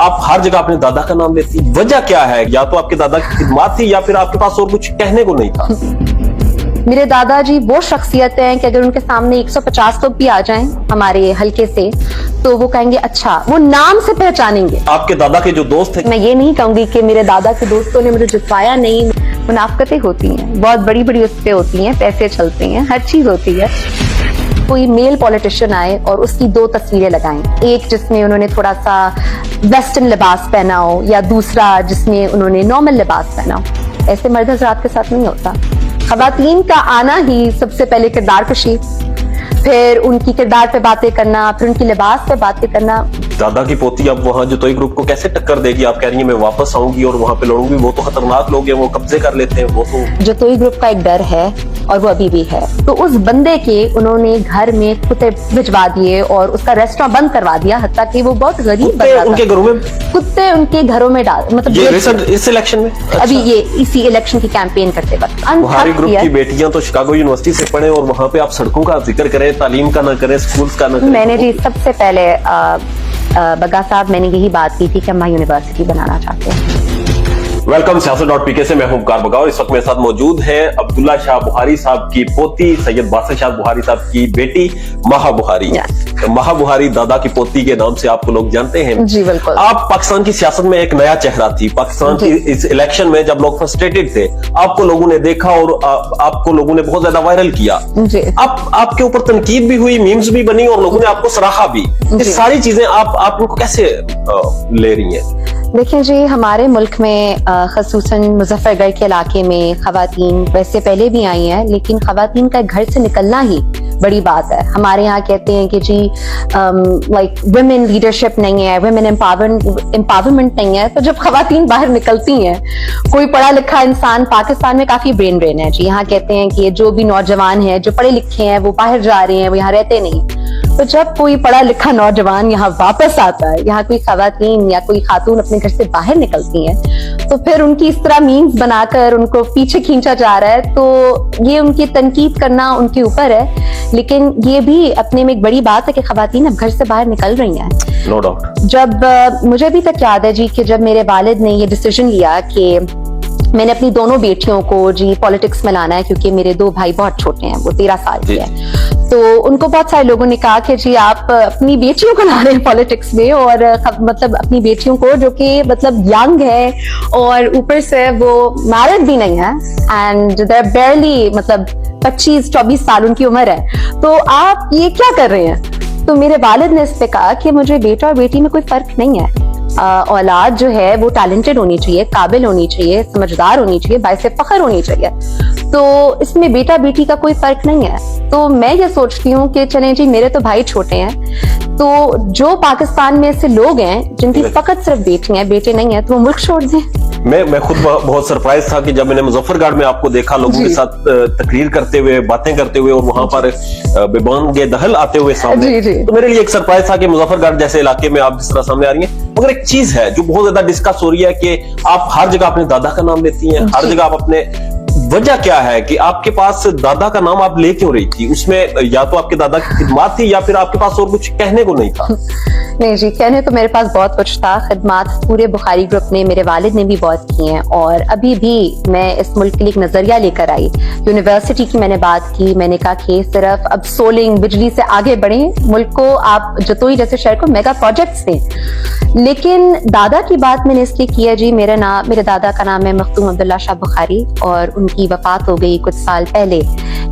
आप हर जगह अपने दादा का नाम लेती, वजह क्या है? या तो आपके दादा की खिदमत थी या फिर आपके पास और कुछ कहने को नहीं था? मेरे दादाजी वो शख्सियत हैं कि अगर उनके सामने 150 लोग भी आ जाएं हमारे हल्के से तो वो कहेंगे अच्छा, वो नाम से पहचानेंगे। आपके दादा के जो दोस्त थे, मैं ये नहीं कहूंगी कि मेरे दादा के दोस्तों ने मुझे जितवाया नहीं, मुनाफकतें होती हैं, बहुत बड़ी बड़ी उस पे होती हैं, पैसे चलते हैं, हर चीज होती है। कोई मेल पॉलिटिशियन आए और उसकी 2 तस्वीरें लगाएं, एक जिसमें उन्होंने थोड़ा सा वेस्टर्न लिबास पहना हो या दूसरा जिसमें उन्होंने नॉर्मल लिबास पहना हो। ऐसे मर्द हज़रात के साथ नहीं होता। खवातीन का आना ही सबसे पहले किरदार कशी, फिर उनकी किरदार पे बातें करना, फिर उनकी लिबास पे बातें करना। दादा की पोती अब वहाँ जतोई ग्रुप को कैसे टक्कर देगी? आप कह रही हैं मैं वापस आऊंगी और वहाँ पे लड़ूंगी, वो तो खतरनाक लोग हैं, वो कब्जे कर लेते हैं, वो तो। जतोई ग्रुप का एक डर है और वो अभी भी है। तो उस बंदे के उन्होंने घर में कुत्ते भिजवा दिए और उसका रेस्टोरेंट बंद करवा दिया, हत्ता कि वो बहुत गरीब बंदा था। उनके घरों में कुत्ते उनके घरों में डाल, मतलब ये रिसेंट इस इलेक्शन में? अभी ये इसी इलेक्शन की कैंपेन करते वक्त बुहारी ग्रुप की बेटियां तो शिकागो यूनिवर्सिटी से पढ़े और वहाँ पे आप सड़कों का जिक्र करें, तालीम का ना करें, स्कूल्स का ना करें। मैंने जी सबसे पहले बग्गा साहब, मैंने यही बात की थी कि हम यूनिवर्सिटी बनाना चाहते हैं। वेलकम सियासत.pk से मैं हूं वकार बगा और इस वक्त मेरे साथ मौजूद हैं अब्दुल्ला शाह बुहारी साहब की पोती सैयद बासित शाह बुहारी साहब की बेटी महा बुहारी। महा बुहारी दादा की पोती के नाम से आपको लोग जानते हैं। जी बिल्कुल। आप पाकिस्तान की सियासत में एक नया चेहरा थी। पाकिस्तान की इस इलेक्शन में जब लोग फ्रस्ट्रेटेड थे, आपको लोगों ने देखा और आपको लोगों ने बहुत ज्यादा वायरल किया। आपके ऊपर तनकीद भी हुई, मीम्स भी बनी और लोगों ने आपको सराहा भी। ये सारी चीजें आप उनको कैसे ले रही हैं? देखिए जी, हमारे मुल्क में खसूसन मुजफ्फरगढ़ के इलाके में खवातीन वैसे पहले भी आई हैं, लेकिन खवातीन का घर से निकलना ही बड़ी बात है। हमारे यहाँ कहते हैं कि जी लाइक वुमेन लीडरशिप नहीं है, वुमेन एम्पावरमेंट नहीं है। तो जब खवातीन बाहर निकलती हैं, कोई पढ़ा लिखा इंसान, पाकिस्तान में काफी ब्रेन ड्रेन है जी। यहाँ कहते हैं कि जो भी नौजवान है, जो पढ़े लिखे हैं, वो बाहर जा रहे हैं, वो यहाँ रहते नहीं। तो जब कोई पढ़ा लिखा नौजवान यहाँ वापस आता है, यहाँ कोई खवातीन या कोई खातून अपने घर से बाहर निकलती हैं, तो फिर उनकी इस तरह मीम्स बनाकर उनको पीछे खींचा जा रहा है। तो ये उनकी तनकीद करना उनके ऊपर है, लेकिन ये भी अपने में एक बड़ी बात है कि खवातीन अब घर से बाहर निकल रही हैं। No doubt. जब मुझे अभी तक याद है जी कि जब मेरे वालिद ने ये डिसीजन लिया कि मैंने अपनी दोनों बेटियों को जी पॉलिटिक्स में लाना है, क्योंकि मेरे 2 भाई बहुत छोटे हैं, वो 13 साल के हैं। तो उनको बहुत सारे लोगों ने कहा कि जी आप अपनी बेटियों को ला रहे हैं पॉलिटिक्स में, और मतलब अपनी बेटियों को जो कि मतलब यंग है और ऊपर से वो मैरिड भी नहीं है, एंड दे आर बेयरली मतलब 25-24 साल उनकी उम्र है, तो आप ये क्या कर रहे हैं? तो मेरे वालिद ने इस पे कहा कि मुझे बेटा और बेटी में कोई फर्क नहीं है। औलाद जो है वो टैलेंटेड होनी चाहिए, काबिल होनी चाहिए, समझदार होनी चाहिए, बाइसे फख्र होनी चाहिए। तो इसमें बेटा बेटी का कोई फर्क नहीं है। तो मैं ये सोचती हूँ कि चलें जी, मेरे तो भाई छोटे हैं, तो जो पाकिस्तान में ऐसे लोग हैं जिनकी फकत सिर्फ बेटियां हैं, बेटे नहीं है, तो वो मुल्क छोड़ दें। मैं खुद बहुत सरप्राइज था कि जब मैंने मुजफ्फरगढ़ में आपको देखा लोगों के साथ तकरीर करते हुए, बातें करते हुए और वहां पर बेबांगे दहल आते हुए सामने। तो मेरे लिए एक सरप्राइज था कि मुजफ्फरगढ़ जैसे इलाके में आप जिस तरह सामने आ रही हैं। मगर एक चीज है जो बहुत ज्यादा डिस्कस हो रही है कि आप हर जगह अपने दादा का नाम लेती हैं, हर जगह आप अपने, वजह क्या है कि आपके पास दादा का नाम आप ले क्यों रही थी? उसमें या तो आपके दादा की खिदमत थी या फिर आपके पास और कुछ कहने को नहीं था? नहीं जी, कहने तो मेरे पास बहुत कुछ था। खिदमत पूरे बुखारी ग्रुप ने, मेरे वालिद ने भी बहुत की हैं, और अभी भी मैं इस मुल्क के लिए एक नजरिया लेकर आई। यूनिवर्सिटी की मैंने बात की, मैंने कहा कि सिर्फ अब सोलिंग बिजली से आगे बढ़े, मुल्क को आप जतोई जैसे शहर को मेगा प्रोजेक्ट्स दें। लेकिन दादा की बात मैंने इसलिए की है जी, मेरे दादा का नाम है मखदूम अब्दुल्ला शाह बुखारी और उनकी वफात हो गई कुछ साल पहले।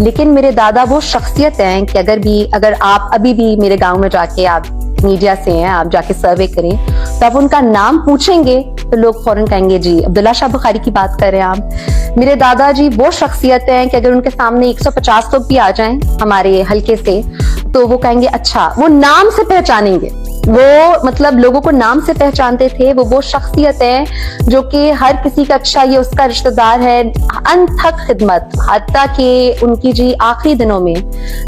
लेकिन मेरे दादा वो शख्सियत हैं कि अगर आप अभी भी मेरे गांव में जाके, आप मीडिया से हैं, आप जाके सर्वे करें, तो आप उनका नाम पूछेंगे तो लोग फौरन कहेंगे जी अब्दुल्ला शाह बुखारी की बात कर रहे हैं आप। मेरे दादाजी वो शख्सियत हैं कि अगर उनके सामने 150 लोग भी आ जाएं हमारे हल्के से, तो वो कहेंगे अच्छा, वो नाम से पहचानेंगे। वो मतलब लोगों को नाम से पहचानते थे। वो शख्सियत है जो कि हर किसी का अच्छा, ये उसका रिश्तेदार है, अनथक खिदमत। हत्ता कि उनकी जी आखिरी दिनों में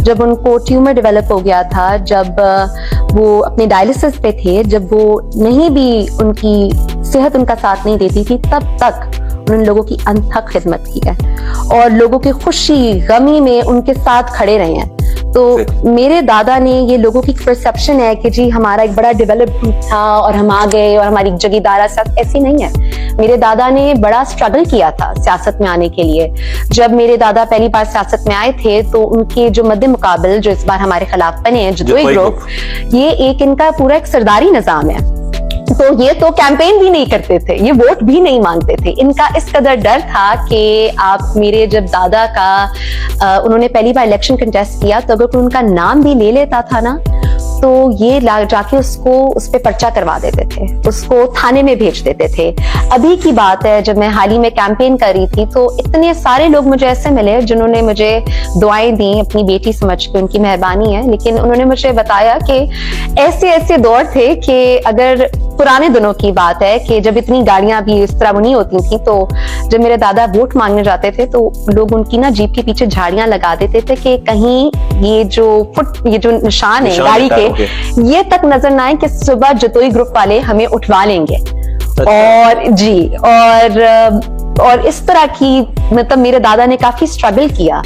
जब उनको ट्यूमर डेवलप हो गया था, जब वो अपने डायलिसिस पे थे, जब वो नहीं भी उनकी सेहत उनका साथ नहीं देती थी, तब तक उन लोगों की अनथक खिदमत की है और लोगों की खुशी गमी में उनके साथ खड़े रहे हैं। तो मेरे दादा ने, ये लोगों की परसेप्शन है कि जी हमारा एक बड़ा डेवलप्ड ग्रुप था और हम आ गए और हमारी जगीदारा सियासत, ऐसी नहीं है। मेरे दादा ने बड़ा स्ट्रगल किया था सियासत में आने के लिए। जब मेरे दादा पहली बार सियासत में आए थे तो उनके जो मद्दे मुकाबल जो इस बार हमारे खिलाफ बने हैं जतोई ग्रुप, ये एक इनका पूरा एक सरदारी निजाम है। तो ये तो कैंपेन भी नहीं करते थे, ये वोट भी नहीं मांगते थे। इनका इस कदर डर था कि आप मेरे जब दादा का उन्होंने पहली बार इलेक्शन कंटेस्ट किया तो अगर कोई उनका नाम भी ले लेता था ना तो ये जाके उसको उस पे पर्चा करवा देते थे, उसको थाने में भेज देते थे। अभी की बात है, जब मैं हाल ही में कैंपेन कर रही थी तो इतने सारे लोग मुझे ऐसे मिले जिन्होंने मुझे दुआएं दी, अपनी बेटी समझ के, उनकी मेहरबानी है। लेकिन उन्होंने मुझे बताया कि ऐसे ऐसे दौर थे कि अगर पुराने दिनों की बात है कि जब इतनी गाड़ियां भी इस तरह नहीं होती थी, तो जब मेरे दादा वोट मांगने जाते थे तो लोग उनकी ना जीप के पीछे झाड़ियां लगा देते थे कि कहीं ये जो निशान है गाड़ी के ये तक नजर ना आए कि सुबह जतोई ग्रुप वाले हमें उठवा लेंगे। और जी और इस तरह की, मतलब मेरे दादा ने काफी स्ट्रगल किया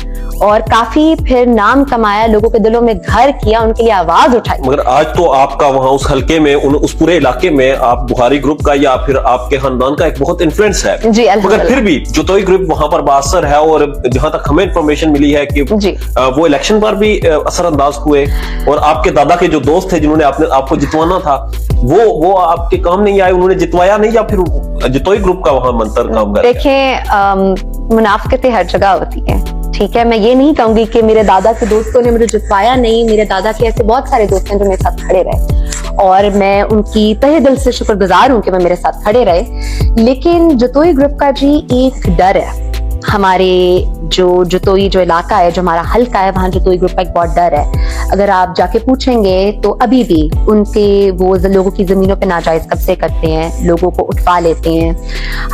और काफी फिर नाम कमाया, लोगों के दिलों में घर किया, उनके लिए आवाज उठाई। मगर आज तो आपका वहां उस हलके में, उस पूरे इलाके में आप बुखारी ग्रुप का या फिर आपके खानदान का एक बहुत इन्फ्लुएंस है जी, मगर फिर भी जतोई ग्रुप वहां पर बासर है और जहां तक हमें इंफॉर्मेशन मिली है कि वो इलेक्शन पर भी असरअंदाज हुए और आपके दादा के जो दोस्त थे जिन्होंने आपको जितवाना था वो आपके काम नहीं आए, उन्होंने जितवाया नहीं, या फिर जतोई ग्रुप का वहां मंतर काम कर? देखें, मुनाफिकतें हर जगह होती है, ठीक है। मैं ये नहीं कहूंगी कि मेरे दादा के दोस्तों ने मुझे जितवाया नहीं। मेरे दादा के ऐसे बहुत सारे दोस्त हैं जो मेरे साथ खड़े रहे और मैं उनकी तहे दिल से शुक्रगुजार हूं कि मैं मेरे साथ खड़े रहे। लेकिन जतोई ग्रुप का जी एक डर है, हमारे जो जतोई जो इलाका है, जो हमारा हल्का है, वहां जतोई ग्रुप का एक बहुत डर है। अगर आप जाके पूछेंगे तो अभी भी उनके वो लोगों की जमीनों पे नाजायज कब्जे करते हैं, लोगों को उठवा लेते हैं।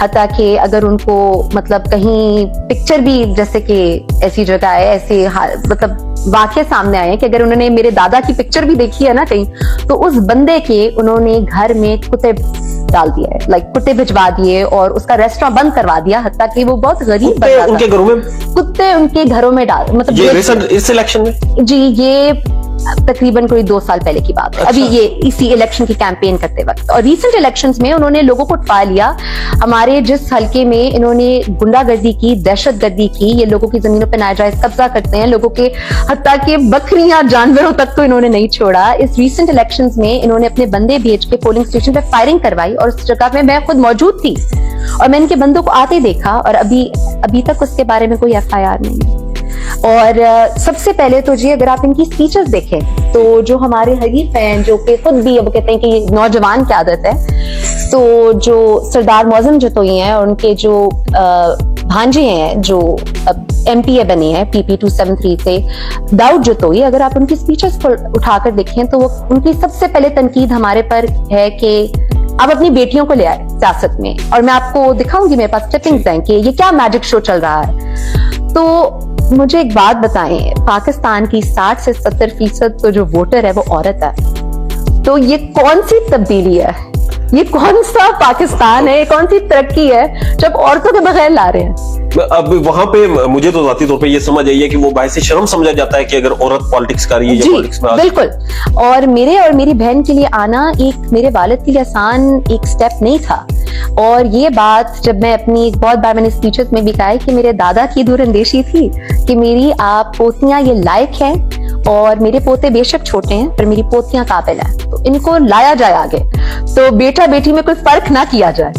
हत्ता कि अगर उनको मतलब कहीं पिक्चर भी, जैसे कि ऐसी जगह है, ऐसे मतलब वाकये सामने आए हैं कि अगर उन्होंने मेरे दादा की पिक्चर भी देखी है ना कहीं, तो उस बंदे के उन्होंने घर में कुत्ते डाल दिया है, लाइक कुत्ते भिजवा दिए और उसका रेस्टोरेंट बंद करवा दिया। हत्ता कि वो बहुत गरीब बंदा था। उनके घरों में कुत्ते उनके घरों में डाल, मतलब ये इस इलेक्शन में जी, ये तकरीबन कोई 2 साल पहले की बात है। अच्छा। अभी ये इसी इलेक्शन की कैंपेन करते वक्त और रीसेंट इलेक्शंस में उन्होंने लोगों को उठवा लिया। हमारे जिस हल्के में इन्होंने गुंडागर्दी की, दहशतगर्दी की, ये लोगों की जमीनों पर नाजायज कब्जा करते हैं, लोगों के हत्ता के बकरियां, जानवरों तक तो इन्होंने नहीं छोड़ा। इस रीसेंट इलेक्शंस में इन्होंने अपने बंदे भेज के पोलिंग स्टेशन पे फायरिंग करवाई और उस जगह पे मैं खुद मौजूद थी और मैंने इनके बंदों को आते देखा और अभी तक उसके बारे में कोई FIR नहीं। और सबसे पहले तो जी अगर आप इनकी स्पीचेस देखें तो जो हमारे हरीफ हैं, जो कि खुद भी अब कहते हैं कि नौजवान की आदत है, तो जो सरदार मौजम जतोई हैं और उनके जो भांजे हैं जो अब MPA बने हैं PP 273 से, दाऊद जतोई, अगर आप उनकी स्पीचेस को उठाकर देखें तो वो उनकी सबसे पहले तनकीद हमारे पर है कि आप अपनी बेटियों को ले आए सियासत में। और मैं आपको दिखाऊंगी, मेरे पास क्लिपिंग्स हैं कि ये क्या मैजिक शो चल रहा है। तो मुझे एक बात बताएं, पाकिस्तान की 60 से 70% तो जो वोटर है वो औरत है। तो ये कौन सी तब्दीली है, ये कौन सा पाकिस्तान है, ये कौन सी तरक्की है जब औरतों के बगैर ला रहे हैं? अब वहां पे मुझे तो जाती तौर पे ये समझ आई है कि वो बायसे शर्म समझा जाता है कि अगर औरत पॉलिटिक्स कर रही है या पॉलिटिक्स में। बिल्कुल। और मेरी बहन के लिए आना एक मेरे वालिद के लिए आसान एक स्टेप नहीं था। और ये बात जब मैं अपनी बहुत बार मैंने स्पीचेस में भी कहा है कि मेरे दादा की दूरअंदेशी थी कि मेरी आप पोतियां ये लायक हैं और मेरे पोते बेशक छोटे हैं पर मेरी पोतियां काबिल हैं, तो इनको लाया जाए आगे, तो बेटा बेटी में कोई फर्क ना किया जाए।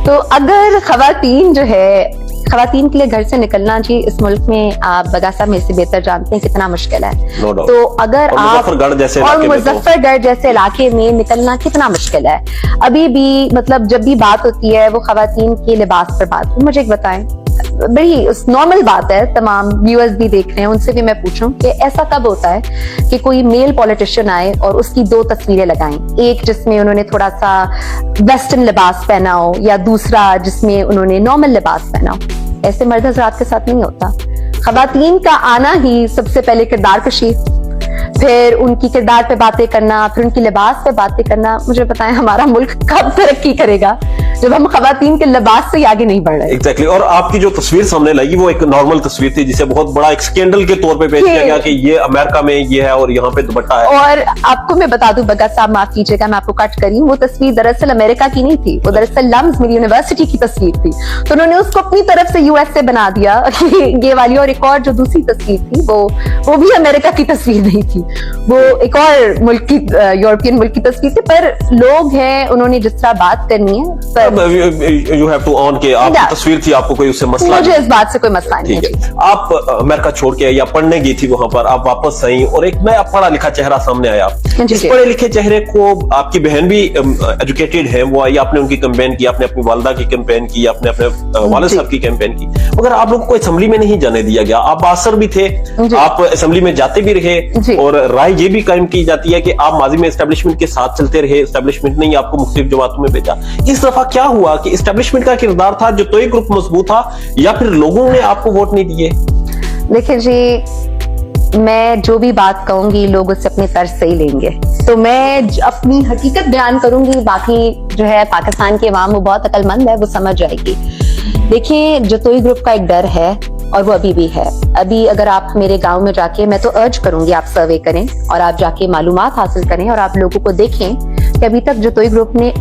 तो अगर खवातीन जो है, खवातीन के लिए घर से निकलना जी इस मुल्क में आप बगा साहब में से बेहतर जानते हैं कितना मुश्किल है। तो अगर आप मुजफ्फरगढ़ जैसे इलाके में निकलना कितना मुश्किल है। अभी भी मतलब जब भी बात होती है वो खवातीन के लिबास पर बात, मुझे एक बताएं, बड़ी नॉर्मल बात है, तमाम व्यूअर्स भी देख रहे हैं, उनसे भी मैं पूछूं कि ऐसा कब होता है कि कोई मेल पॉलिटिशियन आए और उसकी 2 तस्वीरें लगाएं, एक जिसमें उन्होंने थोड़ा सा वेस्टर्न लिबास पहना हो या दूसरा जिसमें उन्होंने नॉर्मल लिबास पहना हो। ऐसे मर्द हज़रात के साथ नहीं होता। खवातीन का आना ही सबसे पहले किरदार कशी, फिर उनकी किरदार पे बातें करना, फिर उनकी लिबास पे बातें करना। मुझे बताएं हमारा मुल्क कब तरक्की करेगा जब हम खवातीन के लिबास से आगे नहीं बढ़ रहे। एग्जैक्टली। और आपकी जो तस्वीर सामने लगी वो एक नॉर्मल तस्वीर थी जिसे बहुत बड़ा एक स्कैंडल के तौर पे पेश किया गया कि ये अमेरिका में ये है और यहाँ पे दुपट्टा है। और आपको मैं बता दूं बगा साहब, माफ कीजिएगा मैं आपको कट करी, वो तस्वीर दरअसल अमेरिका की नहीं थी, वो दरअसल लम्स मेरी यूनिवर्सिटी की तस्वीर थी। तो उन्होंने उसको अपनी तरफ से यूएस से बना दिया ये वाली। और एक और जो दूसरी तस्वीर थी वो भी अमेरिका की तस्वीर नहीं थी, वो एक और मुल्क की यूरोपियन मुल्क की तस्वीर थी। पर लोग हैं, उन्होंने जिस तरह बात करनी है, पर यू हैव टू ऑन के आपकी तस्वीर थी, आपको कोई उससे मसला मुझे इस बात से कोई मसला नहीं है। आप अमेरिका छोड़ के या पढ़ने गई थी वहां पर, आप वापस आई और एक नया पढ़ा लिखा चेहरा सामने आया। इस पढ़े लिखे चेहरे को आपकी बहन भी एजुकेटेड है, वो आई, आपने उनकी कैंपेन की, आपने अपनी वालिदा की कैंपेन की, आपने अपने वालिद साहब की कैंपेन की, मगर आप लोगों को असेंबली में नहीं जाने दिया गया। आप बासर भी थे, आप असेंबली में जाते भी रहे और राय ये भी कायम की जाती है कि आप माजी में एस्टेब्लिशमेंट के साथ चलते रहे, एस्टेब्लिशमेंट ने आपको मुख्तलिफ जमातों में भेजा। इस दफा क्या हुआ कि एस्टेब्लिशमेंट का किरदार था, जो तो एक ग्रुप मजबूत था, या फिर लोगों ने आपको वोट नहीं दिए? देखिए जी, मैं जो भी बात कहूंगी लोग उससे अपनी तर्ज से ही लेंगे, तो मैं अपनी हकीकत बयान करूंगी, बाकी जो है पाकिस्तान की अवाम वो बहुत अक्लमंद है, वो समझ जाएगी। देखिए, जतोई ग्रुप का एक डर है और वो अभी भी है। अभी अगर आप मेरे गांव में जाके, मैं तो अर्ज करूंगी आप सर्वे करें और आप जाके मालूमात हासिल करें और आप लोगों को देखें कि अभी तक जतोई ग्रुप ने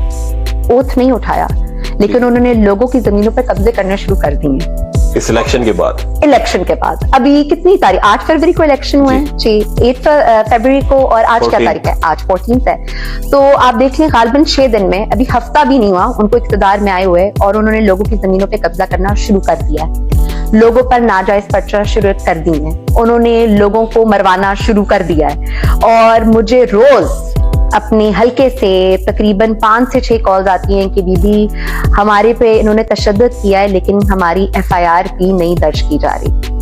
ओथ नहीं उठाया, लेकिन उन्होंने लोगों की जमीनों पर कब्जे करना शुरू कर दिए इस इलेक्शन के बाद। अभी कितनी तारीख, 8 फरवरी को इलेक्शन हुआ है जी, 8 फरवरी को, और आज क्या तारीख है, आज 14 है। तो आप देख लें गालबन 6 दिन में, अभी हफ्ता भी नहीं हुआ उनको इख्तिदार में आए हुए, और उन्होंने लोगों की जमीनों पे कब्जा करना शुरू कर दिया है, लोगों पर नाजायज पर्चा शुरू कर दी है, उन्होंने लोगों को मरवाना शुरू कर दिया है। और मुझे रोज अपने हल्के से तकरीबन 5 से 6 कॉल्स आती हैं कि बीबी हमारे पे इन्होंने तशद्दुद किया है लेकिन हमारी FIR भी नहीं दर्ज की जा रही।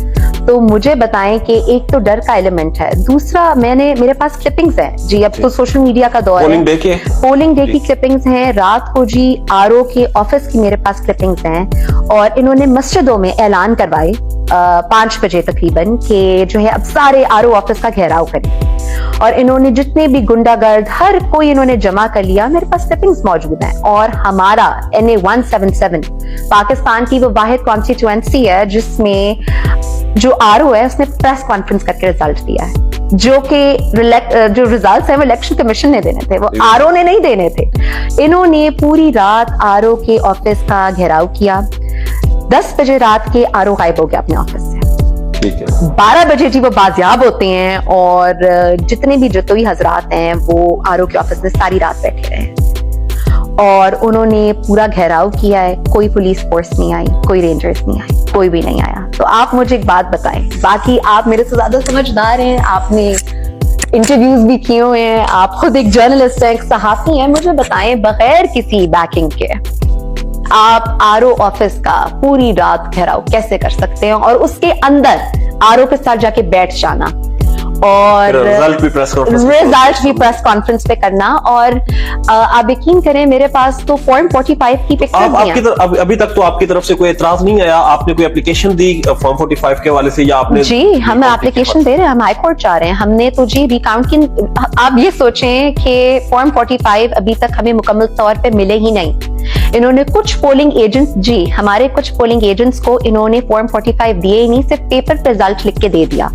तो मुझे बताएं कि एक तो डर का एलिमेंट है, दूसरा मेरे पास क्लिपिंग्स हैं जी, अब तो सोशल मीडिया का दौर है, पोलिंग डे की क्लिपिंग्स हैं, रात को जी RO के ऑफिस की मेरे पास क्लिपिंग्स हैं, और इन्होंने मस्जिदों में ऐलान करवाए 5 बजे तकरीबन कि जो है अब सारे RO ऑफिस का घेराव करें, और इन्होंने जितने भी गुंडागर्द हर कोई इन्होंने जमा कर लिया। मेरे पास क्लिपिंग्स मौजूद हैं। और हमारा NA 177 पाकिस्तान की वो वाहिद कॉन्स्टिट्यूएंसी है जिसमें जो RO है उसने प्रेस कॉन्फ्रेंस करके रिजल्ट दिया है, जो जो रिजल्ट्स है वो इलेक्शन कमीशन ने देने थे, वो RO ने नहीं देने थे। इन्होंने पूरी रात RO के ऑफिस का घेराव किया। 10 बजे रात के RO गायब हो गया अपने ऑफिस से। 12 बजे जी वो बाजियाब होते हैं, और जितने भी जतोई हजरात हैं वो RO के ऑफिस में सारी रात बैठे रहे हैं, और उन्होंने पूरा घेराव किया है। कोई पुलिस फोर्स नहीं आई, कोई रेंजर्स नहीं आई, कोई भी नहीं आया। तो आप मुझे एक बात बताएं, बाकी आप मेरे से ज्यादा समझदार हैं, आपने इंटरव्यूज भी किए हुए हैं, आप खुद एक जर्नलिस्ट हैं, एक सहाफी हैं, मुझे बताएं बगैर किसी बैकिंग के आप RO ऑफिस का पूरी रात घेराव कैसे कर सकते हैं, और उसके अंदर RO के साथ जाके बैठ जाना, और रिजल्ट भी प्रेस कॉन्फ्रेंस पे करना। और आप यकीन करें मेरे पास तो फॉर्म 45 की पिक्चर अभी तक तो आपकी तरफ से कोई एतराज नहीं आया? आपने कोई एप्लीकेशन दी फॉर्म 45 के हवाले से, या आपने? जी, हम एप्लीकेशन दे रहे हैं, हम हाई कोर्ट जा रहे हैं, हमने तो जी रिकाउंट की। आप ये सोचें कि फॉर्म 45 अभी तक हमें मुकम्मल तौर पे मिले ही नहीं। इन्होंने कुछ पोलिंग एजेंट्स, जी हमारे कुछ पोलिंग एजेंट्स को इन्होंने फॉर्म 45 दिए ही नहीं, सिर्फ पेपर पे रिजल्ट लिख के दे दिया।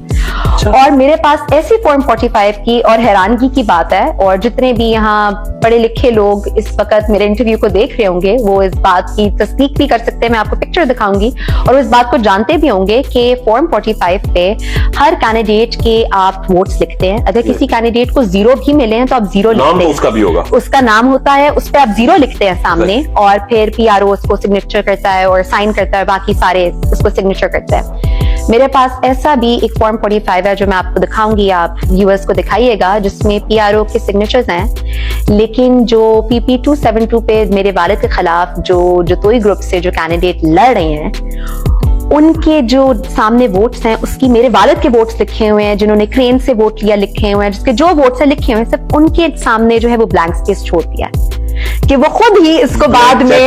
और मेरे पास ऐसी फॉर्म 45 की, और हैरानगी की बात है, और जितने भी यहाँ पढ़े लिखे लोग इस वक्त मेरे इंटरव्यू को देख रहे होंगे वो इस बात की तस्दीक भी कर सकते हैं, मैं आपको पिक्चर दिखाऊंगी, और इस बात को जानते भी होंगे कि फॉर्म 45 पे हर कैंडिडेट के आप वोट्स लिखते हैं। अगर किसी कैंडिडेट को 0 भी मिले हैं तो आप 0 लिखते हैं, उसका भी होगा, उसका नाम होता है, उस पर आप 0 लिखते हैं सामने, और फिर PRO उसको सिग्नेचर करता है और साइन करता है, बाकी सारे उसको सिग्नेचर करते हैं। मेरे पास ऐसा भी एक फॉर्म 45 है जो मैं आपको दिखाऊंगी, आप व्यूअर्स को दिखाइएगा, जिसमें PRO के सिग्नेचर्स हैं, लेकिन जो PP 272 पे मेरे वालिद के खिलाफ जो जतोई ग्रुप से जो कैंडिडेट लड़ रहे हैं उनके जो सामने वोट्स हैं उसकी मेरे वालिद के वोट्स लिखे हुए हैं, जिन्होंने क्रेन से वोट लिया लिखे हुए हैं, जिसके जो वोट्स लिखे हुए हैं सिर्फ उनके सामने जो है वो ब्लैंक स्पेस छोड़ दिया है कि वो खुद ही इसको बाद में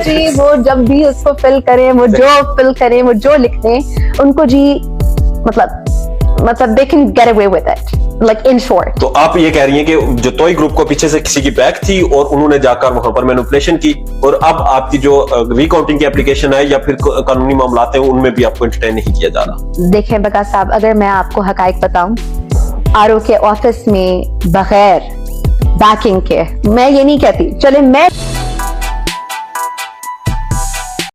जी वो जब भी उसको फिल करें, वो जो फिल करें, वो जो लिख दें, उनको जी मतलब मतलब they can get away with it, like in short. तो आप ये कह रही हैं कि जो तोई ग्रुप को पीछे से किसी की बैक थी और उन्होंने जाकर वहां पर मैनिपुलेशन की, और अब आपकी जो रिकाउंटिंग की एप्लीकेशन है या फिर कानूनी मामलात हैं उनमें भी आपको एंटरटेन नहीं किया जा रहा। देखें बका साहब, अगर मैं आपको हकायक बताऊं, आरओ के ऑफिस में बगैर बैकिंग के, मैं ये नहीं कहती, चले मैं